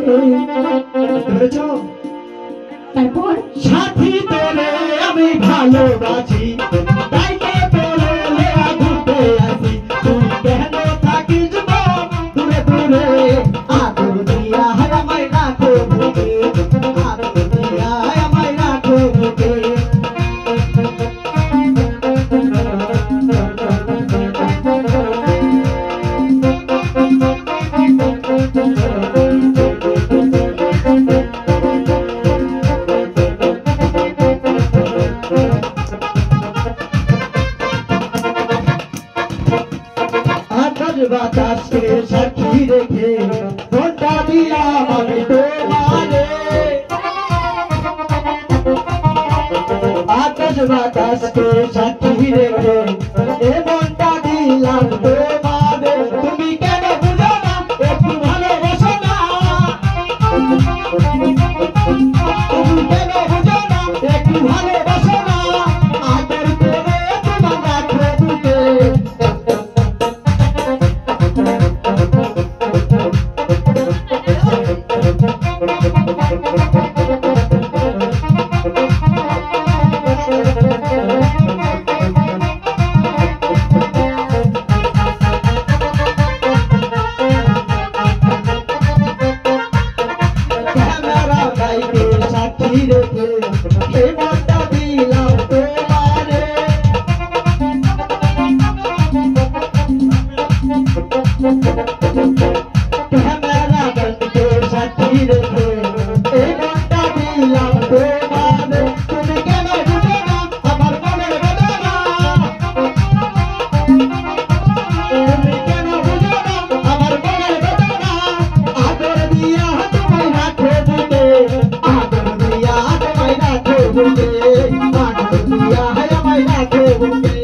ধরেছ? তারপর সাথী তোরে আমি ভালোবাসি, তাইকে তোরে লেয়া ঘুরতে আসি। তুই কেন থাকিস গো দূরে দূরে, আদর দিয়া আমায় রাখো বুকে, আদর দিয়া আমায় রাখো বুকে। আকাশ বাতাসকে সাক্ষী রেখে মনটা দিলাম আমি তোমারে। আকাশ বাতাসকে সাক্ষী রেখে এ মনটা দিলাম তোমারে। তুমি কেন বুঝো না একটু ভালোবাসো না, তুমি কেন বুঝো না একটু ভালোবাসো না, আদর করে তোমার রাখো বুকে। ক্যামেরা গাইতে সাক্ষী রেখে এই মনটা দিলাম তোমারে। ক্যামেরা গাইতে সাক্ষী রেখে এই মনটা দিলাম তোমারে। তুমি কেন বুঝো না আমার মনের বেদনা, তুমি কেন বুঝো না আমার মনের বেদনা, আদর দিয়া তোমায় রাখো বুকে, আদর দিয়া তোমায় রাখো বুকে, আদর দিয়া আমায় রাখো বুকে।